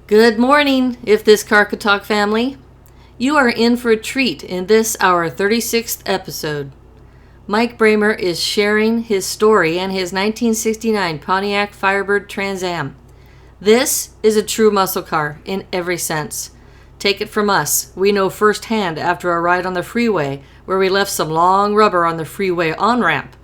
Good morning, If This Car Could Talk family. You are in for a treat in this, our 36th episode. Mike Bramer is sharing his story and his 1969 Pontiac Firebird Trans Am. This is a true muscle car in every sense. Take it from us, we know firsthand after a ride on the freeway where we left some long rubber on the freeway on-ramp.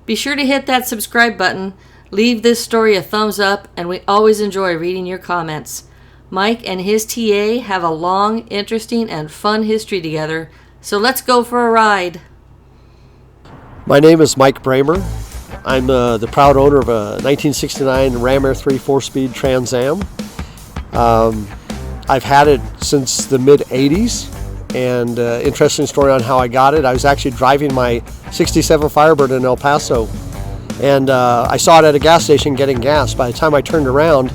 Be sure to hit that subscribe button, leave this story a thumbs up, and we always enjoy reading your comments. Mike and his TA have a long, interesting, and fun history together, so let's go for a ride. My name is Mike Bramer. I'm the proud owner of a 1969 Ram Air 3 4-speed Trans Am. I've had it since the mid-'80s, and interesting story on how I got it. I was actually driving my 67 Firebird in El Paso, and I saw it at a gas station getting gas. By the time I turned around,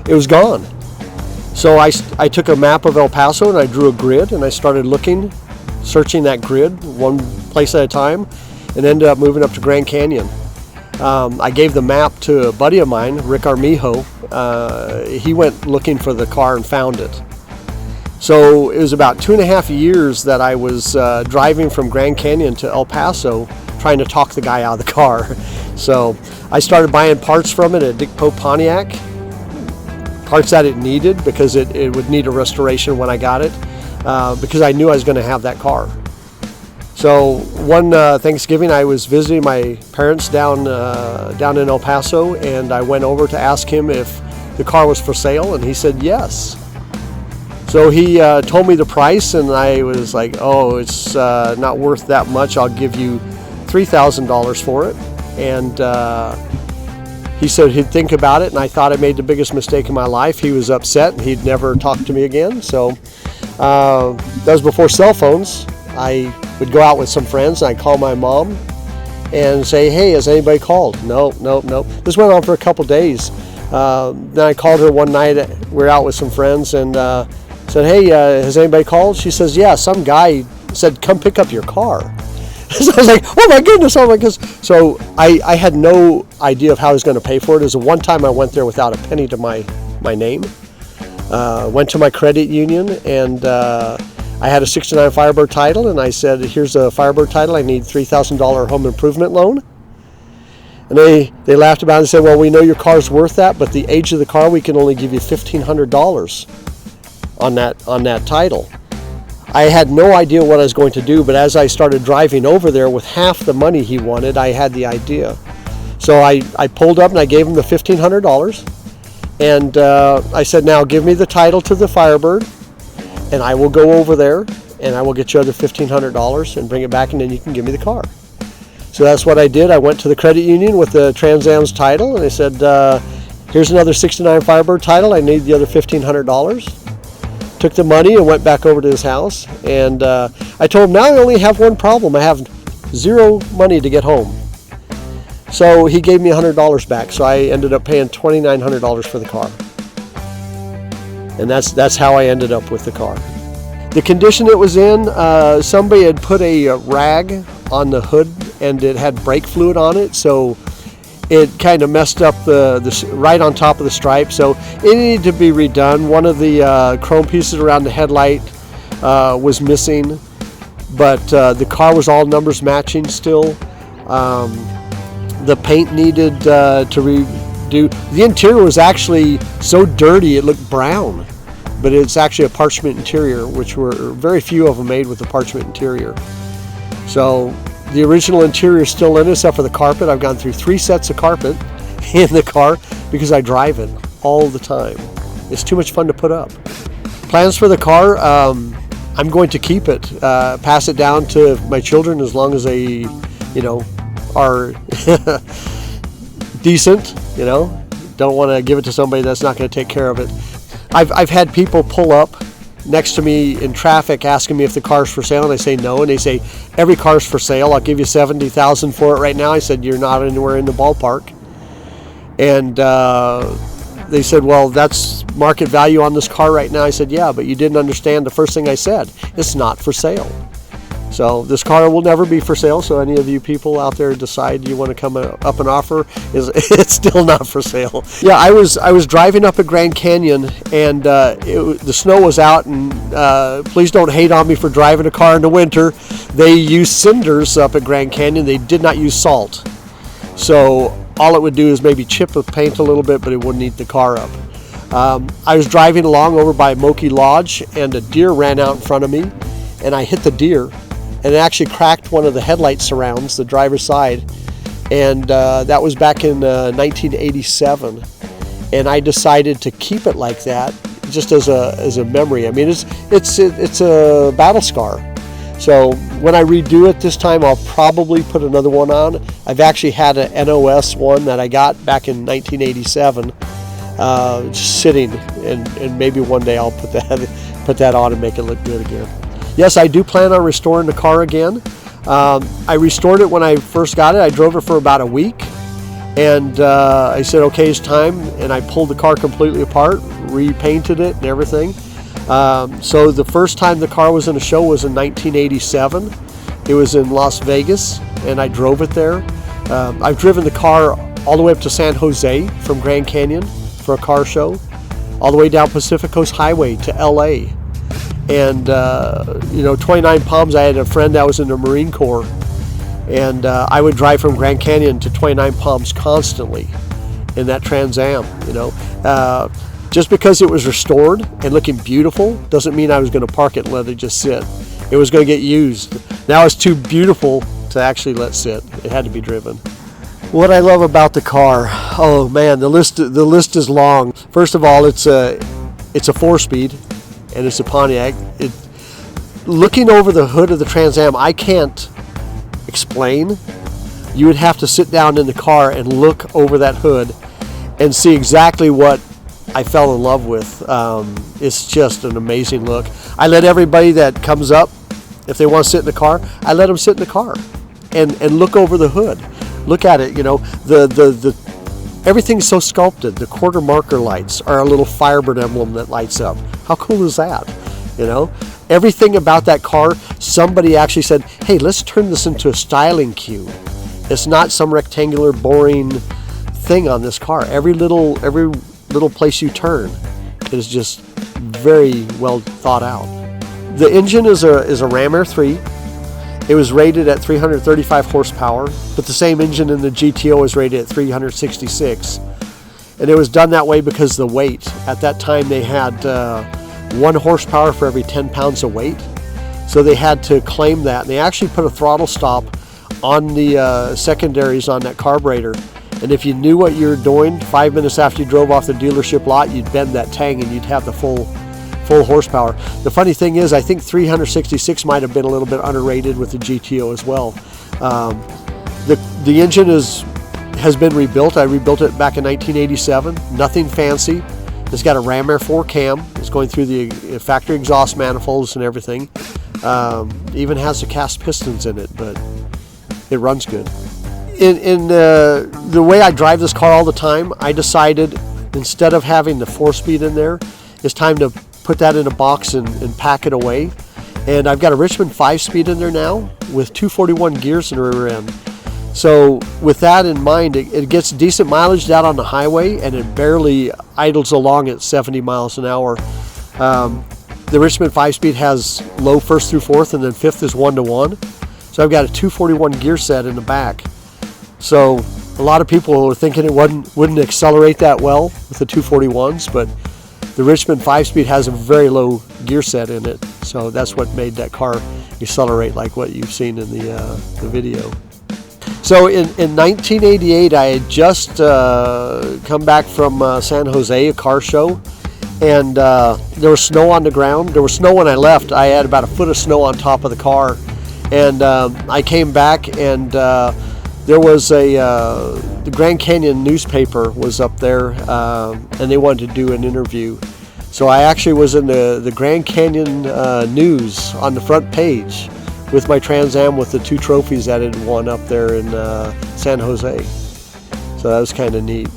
it was gone. So I took a map of El Paso and I drew a grid and I started looking, searching that grid one place at a time, and ended up moving up to Grand Canyon. I gave the map to a buddy of mine, Rick Armijo. He went looking for the car and found it. So it was about 2.5 years that I was driving from Grand Canyon to El Paso trying to talk the guy out of the car. So I started buying parts from it at Dick Pope Pontiac. Parts that it needed because it would need a restoration when I got it, because I knew I was going to have that car. So one Thanksgiving I was visiting my parents down in El Paso, and I went over to ask him if the car was for sale, and he said yes. So he told me the price, and I was like, oh, it's not worth that much. I'll give you $3,000 for it. And he said he'd think about it, and I thought I made the biggest mistake in my life. He was upset, and he'd never talk to me again. So that was before cell phones. I would go out with some friends, and I'd call my mom and say, hey, has anybody called? No. This went on for a couple days. Then I called her one night. We were out with some friends, and said, hey, has anybody called? She says, yeah, some guy said, come pick up your car. So I was like, oh my goodness. So I had no idea of how I was going to pay for it. It was the one time I went there without a penny to my name. Went to my credit union, and I had a 69 Firebird title, and I said, here's a Firebird title. I need $3,000 home improvement loan. And they laughed about it and said, well, we know your car's worth that, but the age of the car, we can only give you $1,500 on that title. I had no idea what I was going to do, but as I started driving over there with half the money he wanted, I had the idea. So I pulled up and I gave him the $1,500, and I said, now give me the title to the Firebird, and I will go over there and I will get you other $1,500 and bring it back, and then you can give me the car. So that's what I did. I went to the credit union with the Trans Am's title, and I said, here's another 69 Firebird title. I need the other $1,500. Took the money and went back over to his house, and I told him, now I only have one problem. I have zero money to get home. So he gave me $100 back, so I ended up paying $2,900 for the car. And that's how I ended up with the car. The condition it was in, somebody had put a rag on the hood, and it had brake fluid on it, so it kind of messed up the right on top of the stripe, so it needed to be redone. One of the chrome pieces around the headlight was missing, but the car was all numbers matching still. The paint needed to redo. The interior was actually so dirty it looked brown, but it's actually a parchment interior, which were very few of them made with a parchment interior. So the original interior is still in, except for the carpet. I've gone through 3 sets of carpet in the car because I drive it all the time. It's too much fun to put up. Plans for the car, I'm going to keep it, pass it down to my children as long as they, are decent, Don't want to give it to somebody that's not going to take care of it. I've had people pull up next to me in traffic asking me if the car's for sale, and I say no, and they say every car's for sale. I'll give you $70,000 for it right now. I said, you're not anywhere in the ballpark. And they said, well, that's market value on this car right now. I said, yeah, but you didn't understand the first thing I said. It's not for sale. So this car will never be for sale. So any of you people out there decide you want to come up and offer, it's still not for sale. Yeah, I was driving up at Grand Canyon, and the snow was out. And please don't hate on me for driving a car in the winter. They use cinders up at Grand Canyon. They did not use salt. So all it would do is maybe chip the paint a little bit, but it wouldn't eat the car up. I was driving along over by Moki Lodge, and a deer ran out in front of me, and I hit the deer. And it actually cracked one of the headlight surrounds, the driver's side, and that was back in 1987. And I decided to keep it like that, just as a memory. I mean, it's a battle scar. So when I redo it this time, I'll probably put another one on. I've actually had an NOS one that I got back in 1987, just sitting, and maybe one day I'll put that on and make it look good again. Yes, I do plan on restoring the car again. I restored it when I first got it. I drove it for about a week, and I said, okay, it's time, and I pulled the car completely apart, repainted it and everything. So the first time the car was in a show was in 1987. It was in Las Vegas, and I drove it there. I've driven the car all the way up to San Jose from Grand Canyon for a car show, all the way down Pacific Coast Highway to LA. And 29 Palms, I had a friend that was in the Marine Corps, and I would drive from Grand Canyon to 29 Palms constantly in that Trans Am. Just because it was restored and looking beautiful doesn't mean I was going to park it and let it just sit. It was going to get used. Now it's too beautiful to actually let sit. It had to be driven. What I love about the car, oh man, the list is long. First of all, it's a 4-speed. And it's a Pontiac. Looking over the hood of the Trans Am, I can't explain. You would have to sit down in the car and look over that hood and see exactly what I fell in love with. It's just an amazing look. I let everybody that comes up, if they want to sit in the car, I let them sit in the car and look over the hood. Look at it. The everything's so sculpted. The quarter marker lights are a little Firebird emblem that lights up. How cool is that? Everything about that car, somebody actually said, hey, let's turn this into a styling cube. It's not some rectangular, boring thing on this car. Every little place you turn is just very well thought out. The engine is a Ram Air 3. It was rated at 335 horsepower, but the same engine in the GTO is rated at 366. And it was done that way because of the weight. At that time, they had 1 horsepower for every 10 pounds of weight. So they had to claim that. And they actually put a throttle stop on the secondaries on that carburetor. And if you knew what you were doing, 5 minutes after you drove off the dealership lot, you'd bend that tang and you'd have the full horsepower. The funny thing is, I think 366 might have been a little bit underrated with the GTO as well. The engine has been rebuilt. I rebuilt it back in 1987. Nothing fancy. It's got a Ram Air 4 cam. It's going through the factory exhaust manifolds and everything. Even has the cast pistons in it, but it runs good. In the way I drive this car all the time, I decided instead of having the 4-speed in there, it's time to put that in a box and pack it away. And I've got a Richmond 5-speed in there now with 241 gears in the rear end. So with that in mind, it gets decent mileage out on the highway, and it barely idles along at 70 miles an hour. The Richmond 5-speed has low 1st through 4th, and then 5th is 1-to-1. So I've got a 241 gear set in the back. So a lot of people were thinking it wouldn't accelerate that well with the 241s, but the Richmond 5-speed has a very low gear set in it, so that's what made that car accelerate like what you've seen in the video. So in 1988, I had just come back from San Jose, a car show, and there was snow on the ground. There was snow when I left. I had about a foot of snow on top of the car, and I came back, and there was the Grand Canyon newspaper was up there, and they wanted to do an interview. So I actually was in the Grand Canyon news on the front page with my Trans Am with the 2 trophies that it won up there in San Jose. So that was kind of neat.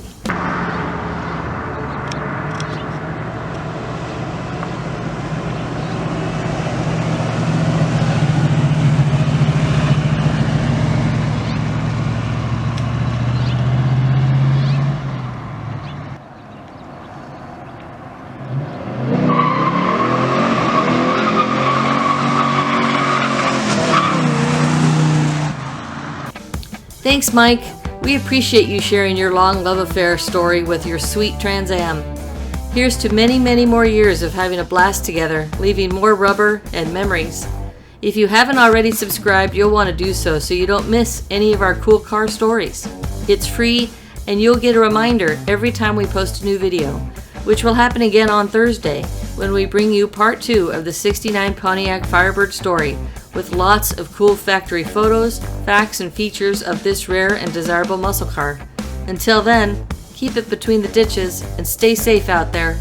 Thanks, Mike. We appreciate you sharing your long love affair story with your sweet Trans Am. Here's to many, many more years of having a blast together, leaving more rubber and memories. If you haven't already subscribed, you'll want to do so you don't miss any of our cool car stories. It's free, and you'll get a reminder every time we post a new video, which will happen again on Thursday when we bring you part 2 of the 69 Pontiac Firebird story with lots of cool factory photos, facts, and features of this rare and desirable muscle car. Until then, keep it between the ditches and stay safe out there.